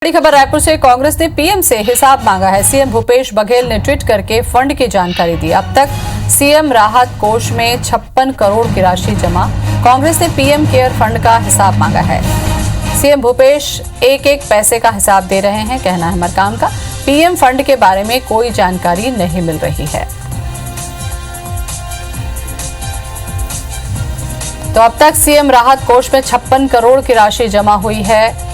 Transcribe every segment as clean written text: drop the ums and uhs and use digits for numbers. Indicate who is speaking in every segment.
Speaker 1: बड़ी खबर रायपुर से। कांग्रेस ने पीएम से हिसाब मांगा है। सीएम भूपेश बघेल ने ट्वीट करके फंड की जानकारी दी। अब तक सीएम राहत कोष में 56 करोड़ की राशि जमा। कांग्रेस ने पीएम केयर फंड का हिसाब मांगा है। सीएम भूपेश एक एक पैसे का हिसाब दे रहे हैं, कहना है मरकाम का। पीएम फंड के बारे में कोई जानकारी नहीं मिल रही है। तो अब तक सीएम राहत कोष में 56 करोड़ की राशि जमा हुई है।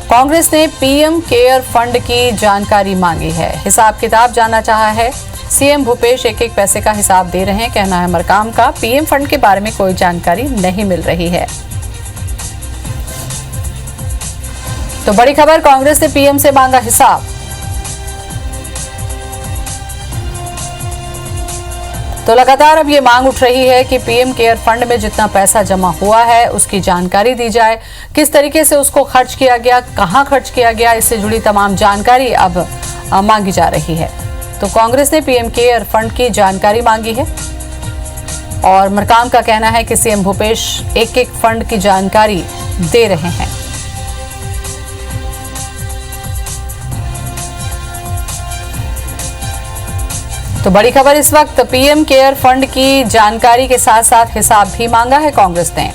Speaker 1: कांग्रेस ने पीएम केयर फंड की जानकारी मांगी है, हिसाब किताब जानना चाहा है। सीएम भूपेश एक एक पैसे का हिसाब दे रहे हैं, कहना है मरकाम का। पीएम फंड के बारे में कोई जानकारी नहीं मिल रही है। तो बड़ी खबर, कांग्रेस ने पीएम से मांगा हिसाब। तो लगातार अब ये मांग उठ रही है कि पीएम केयर फंड में जितना पैसा जमा हुआ है उसकी जानकारी दी जाए, किस तरीके से उसको खर्च किया गया, कहां खर्च किया गया, इससे जुड़ी तमाम जानकारी अब मांगी जा रही है। तो कांग्रेस ने पीएम केयर फंड की जानकारी मांगी है और मरकाम का कहना है कि सीएम भूपेश एक एक फंड की जानकारी दे रहे हैं। तो बड़ी खबर इस वक्त, पीएम केयर फंड की जानकारी के साथ साथ हिसाब भी मांगा है कांग्रेस ने।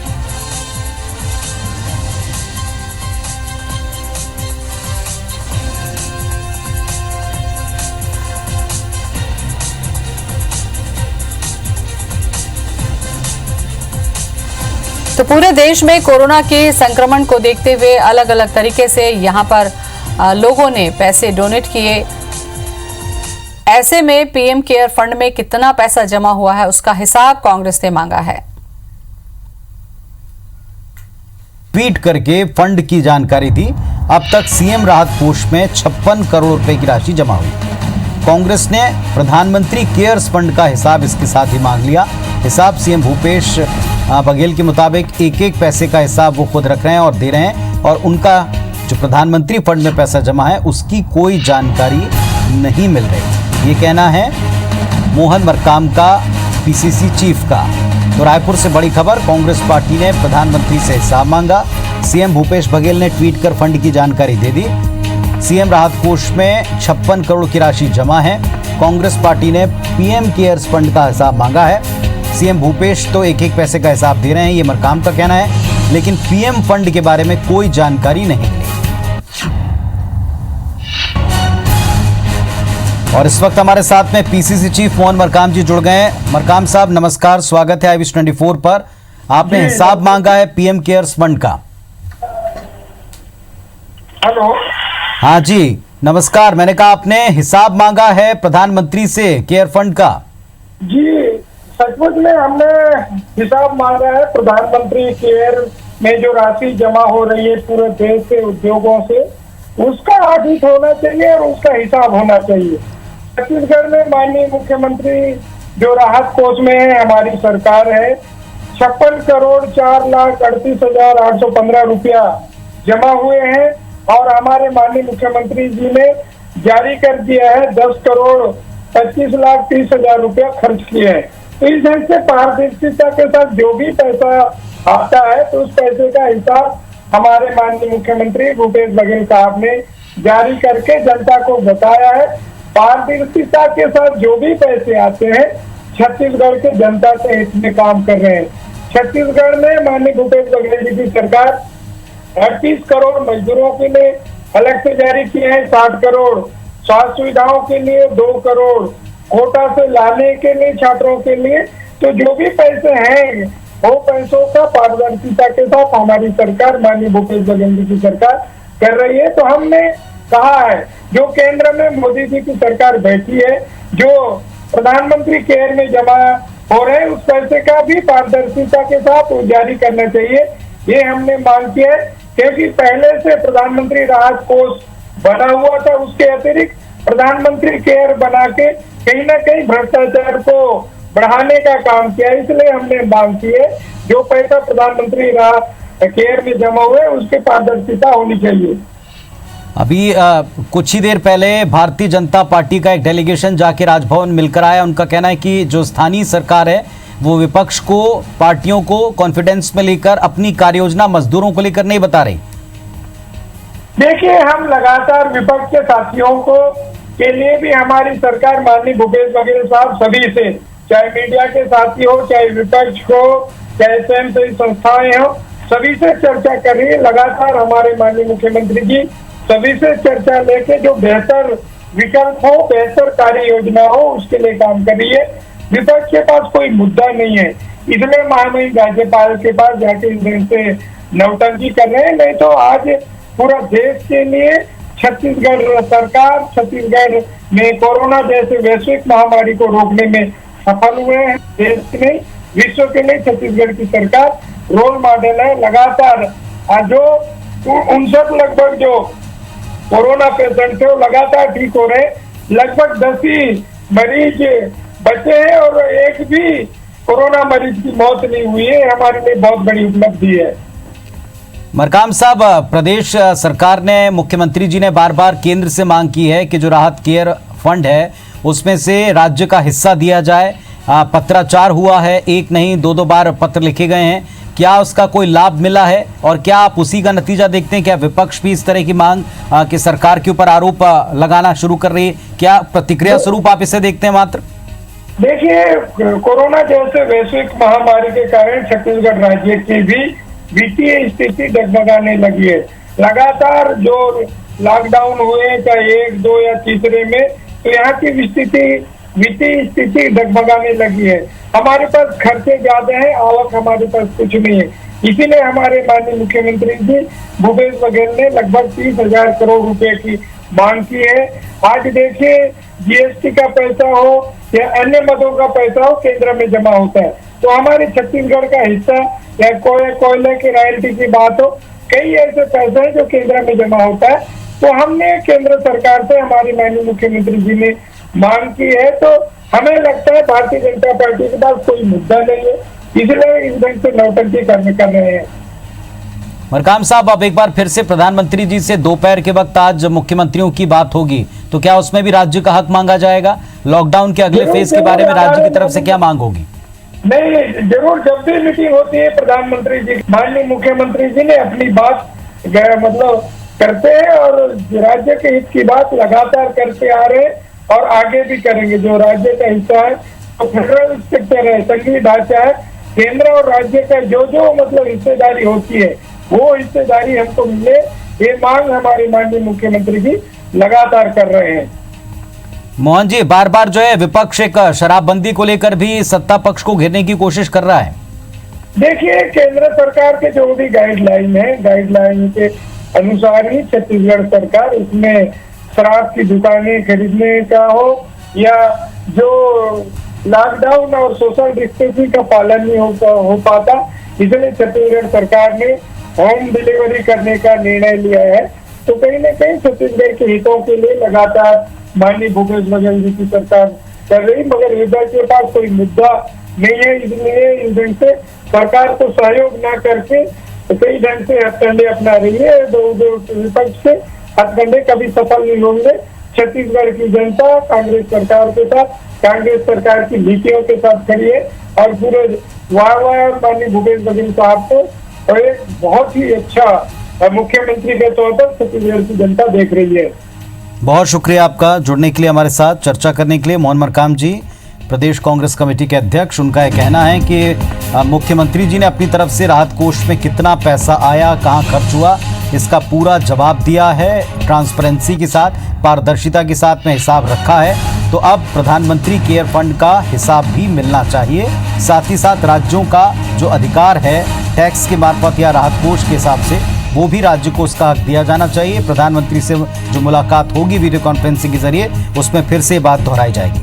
Speaker 1: तो पूरे देश में कोरोना के संक्रमण को देखते हुए अलग अलग तरीके से यहां पर लोगों ने पैसे डोनेट किए। ऐसे में पीएम केयर फंड में कितना पैसा जमा हुआ है उसका हिसाब कांग्रेस ने मांगा है।
Speaker 2: ट्वीट करके फंड की जानकारी दी। अब तक सीएम राहत कोष में 56 करोड़ रुपए की राशि जमा हुई। कांग्रेस ने प्रधानमंत्री केयर्स फंड का हिसाब इसके साथ ही मांग लिया। हिसाब सीएम भूपेश बघेल के मुताबिक एक एक पैसे का हिसाब वो खुद रख रहे हैं और दे रहे हैं, और उनका जो प्रधानमंत्री फंड में पैसा जमा है उसकी कोई जानकारी नहीं मिल रही। ये कहना है मोहन मरकाम का, पीसीसी चीफ का। तो रायपुर से बड़ी खबर, कांग्रेस पार्टी ने प्रधानमंत्री से हिसाब मांगा। सीएम भूपेश बघेल ने ट्वीट कर फंड की जानकारी दे दी। सीएम राहत कोष में 56 करोड़ की राशि जमा है। कांग्रेस पार्टी ने पीएम केयर्स फंड का हिसाब मांगा है। सीएम भूपेश तो एक एक पैसे का हिसाब दे रहे हैं, ये मरकाम का कहना है, लेकिन पीएम फंड के बारे में कोई जानकारी नहीं मिली। और इस वक्त हमारे साथ में पीसीसी चीफ मोहन मरकाम जी जुड़ गए हैं। मरकाम साहब नमस्कार, स्वागत है IVS 24 पर। आपने हिसाब मांगा है पीएम केयर्स फंड का।
Speaker 3: हेलो।
Speaker 2: हाँ जी नमस्कार, मैंने कहा आपने हिसाब मांगा है प्रधानमंत्री से केयर फंड का।
Speaker 3: जी सचमुच में हमने हिसाब मांगा है प्रधानमंत्री केयर में जो राशि जमा हो रही है पूरे देश के उद्योगों से, उसका ऑडिट होना चाहिए और उसका हिसाब होना चाहिए। छत्तीसगढ़ में माननीय मुख्यमंत्री जो राहत कोष में है, हमारी सरकार है, 56 करोड़ 4,38,815 रुपया जमा हुए हैं और हमारे माननीय मुख्यमंत्री जी ने जारी कर दिया है 10 करोड़ 25,30,000 रुपया खर्च किए हैं। तो इस ढंग से पारदर्शिता के साथ जो भी पैसा आता है तो उस पैसे का हिसाब हमारे माननीय मुख्यमंत्री भूपेश बघेल साहब ने जारी करके जनता को बताया है। पारदर्शिता के साथ जो भी पैसे आते हैं छत्तीसगढ़ के जनता के हित में काम कर रहे हैं। छत्तीसगढ़ में माननीय भूपेश बघेल जी की सरकार 38 करोड़ मजदूरों के लिए अलग से जारी किए हैं, 60 करोड़ स्वास्थ्य सुविधाओं के लिए, 2 करोड़ कोटा से लाने के लिए छात्रों के लिए। तो जो भी पैसे हैं वो पैसों का पारदर्शिता के साथ हमारी सरकार माननीय भूपेश बघेल जी की सरकार कर रही है। तो हमने कहा है जो केंद्र में मोदी जी की सरकार बैठी है, जो प्रधानमंत्री केयर में जमा हो रहे हैं, उस पैसे का भी पारदर्शिता के साथ जारी करना चाहिए। ये हमने मांग की है, क्योंकि पहले से प्रधानमंत्री राहत कोष बना हुआ था, उसके अतिरिक्त प्रधानमंत्री केयर बना के कहीं ना कहीं भ्रष्टाचार को बढ़ाने का काम किया। इसलिए हमने मांग की है जो पैसा प्रधानमंत्री केयर में जमा हुए उसके पारदर्शिता होनी चाहिए।
Speaker 2: अभी कुछ ही देर पहले भारतीय जनता पार्टी का एक डेलीगेशन जाके राजभवन मिलकर आया। उनका कहना है कि जो स्थानीय सरकार है वो विपक्ष को, पार्टियों को कॉन्फिडेंस में लेकर अपनी कार्ययोजना मजदूरों को लेकर नहीं बता रही।
Speaker 3: देखिए, हम लगातार विपक्ष के साथियों को के लिए भी हमारी सरकार माननीय भूपेश बघेल साहब सभी से, चाहे मीडिया के साथी हो, चाहे विपक्ष हो, चाहे स्वयंसेवी संस्थाएं हो, सभी से चर्चा कर रही है। लगातार हमारे माननीय मुख्यमंत्री जी सभी से चर्चा लेके जो बेहतर विकल्प हो, बेहतर कार्य योजना हो, उसके लिए काम कर रही है। विपक्ष के पास कोई मुद्दा नहीं है, इसलिए महामहिम राज्यपाल के पास जाके इनसे नौटंकी कर रहे हैं। नहीं तो आज पूरा देश के लिए छत्तीसगढ़ सरकार, छत्तीसगढ़ में कोरोना जैसे वैश्विक महामारी को रोकने में सफल हुए हैं। देश के लिए, विश्व के लिए छत्तीसगढ़ की सरकार रोल मॉडल है। लगातार जो 59 लगभग जो कोरोना पेशेंट थे वो लगातार ठीक हो रहे, लगभग 10 ही मरीज बचे हैं और एक भी कोरोना मरीज की मौत नहीं हुई है। हमारे लिए बहुत बड़ी उपलब्धि है।
Speaker 2: मरकाम साहब, प्रदेश सरकार ने, मुख्यमंत्री जी ने बार बार केंद्र से मांग की है कि जो राहत केयर फंड है उसमें से राज्य का हिस्सा दिया जाए। पत्राचार हुआ है, एक नहीं दो बार पत्र लिखे गए हैं। क्या उसका कोई लाभ मिला है और क्या आप उसी का नतीजा देखते हैं? क्या विपक्ष भी इस तरह की मांग कि सरकार के ऊपर आरोप लगाना शुरू कर रही है? क्या प्रतिक्रिया स्वरूप आप इसे देखते हैं? मात्र
Speaker 3: देखिए, कोरोना जैसे वैश्विक महामारी के कारण छत्तीसगढ़ राज्य की भी वित्तीय स्थिति डगमगाने लगी है। लगातार जो लॉकडाउन हुए, चाहे 1, 2 या तीसरे में, तो यहाँ की वित्तीय स्थिति डगमगाने लगी है। हमारे पास खर्चे ज्यादा हैं, आवक हमारे पास कुछ नहीं है। इसीलिए हमारे माननीय मुख्यमंत्री जी भूपेश बघेल ने लगभग 30,000 करोड़ रुपए की मांग की है। आज देखिए, जीएसटी का पैसा हो या अन्य मदों का पैसा हो, केंद्र में जमा होता है। तो हमारे छत्तीसगढ़ का हिस्सा या कोयले की रॉयल्टी की बात हो, कई ऐसे पैसे हैं जो केंद्र में जमा होता है। तो हमने केंद्र सरकार से, हमारे माननीय मुख्यमंत्री जी ने मांग की है। तो हमें लगता है भारतीय जनता पार्टी के पास कोई मुद्दा नहीं है, इसलिए इस ढंग से नौटंकी कर रहे हैं।
Speaker 2: मरकाम साहब, अब एक बार फिर से प्रधानमंत्री जी से दोपहर के वक्त आज मुख्यमंत्रियों की बात होगी, तो क्या उसमें भी राज्य का हक मांगा जाएगा? लॉकडाउन के अगले फेज के बारे में राज्य की तरफ से क्या मांग होगी?
Speaker 3: नहीं, जरूर, जब भी मीटिंग होती है प्रधानमंत्री जी, माननीय मुख्यमंत्री जी ने अपनी बात मतलब करते हैं और राज्य के हित की बात लगातार करते आ रहे हैं और आगे भी करेंगे। जो राज्य का हिस्सा है, तो फेडरल स्ट्रक्चर है, संघीय ढांचा है, केंद्र और राज्य का जो मतलब हिस्सेदारी होती है, वो हिस्सेदारी हमको मिले, ये मांग हमारे माननीय मुख्यमंत्री जी लगातार कर रहे हैं।
Speaker 2: मोहन जी, बार बार जो है विपक्ष एक शराबबंदी को लेकर भी सत्ता पक्ष को घेरने की कोशिश कर रहा है।
Speaker 3: देखिए, केंद्र सरकार के जो भी गाइडलाइन है, गाइडलाइन के अनुसार ही छत्तीसगढ़ सरकार इसमें शराब की दुकानें खरीदने का हो या जो लॉकडाउन और सोशल डिस्टेंसिंग का पालन नहीं हो पाता, इसलिए छत्तीसगढ़ सरकार ने होम डिलीवरी करने का निर्णय लिया है। तो कहीं न कहीं छत्तीसगढ़ के हितों के लिए लगातार माननीय भूपेश बघेल जी की सरकार कर रही, मगर विपक्ष के पास कोई मुद्दा नहीं है। इसलिए इस ढंग से सरकार को सहयोग न करके कई ढंग से हथकंडे अपना रही है। विपक्ष से हथकंडे कभी सफल नहीं होंगे। छत्तीसगढ़ की जनता कांग्रेस सरकार के साथ, कांग्रेस सरकार की नीतियों के साथ खड़ी है और पूरे वाह माननीय भूपेश बघेल साहब को और एक बहुत ही अच्छा मुख्यमंत्री के तौर पर छत्तीसगढ़ की जनता देख रही है।
Speaker 2: बहुत शुक्रिया आपका जुड़ने के लिए, हमारे साथ चर्चा करने के लिए। मोहन मरकाम जी, प्रदेश कांग्रेस कमेटी के अध्यक्ष, उनका यह कहना है कि मुख्यमंत्री जी ने अपनी तरफ से राहत कोष में कितना पैसा आया, कहां खर्च हुआ, इसका पूरा जवाब दिया है। ट्रांसपेरेंसी के साथ, पारदर्शिता के साथ में हिसाब रखा है। तो अब प्रधानमंत्री केयर फंड का हिसाब भी मिलना चाहिए। साथ ही साथ राज्यों का जो अधिकार है टैक्स के मार्फत या राहत कोष के हिसाब से, वो भी राज्य को उसका हक दिया जाना चाहिए। प्रधानमंत्री से जो मुलाकात होगी वीडियो कॉन्फ्रेंसिंग के जरिए, उसमें फिर से बात दोहराई जाएगी।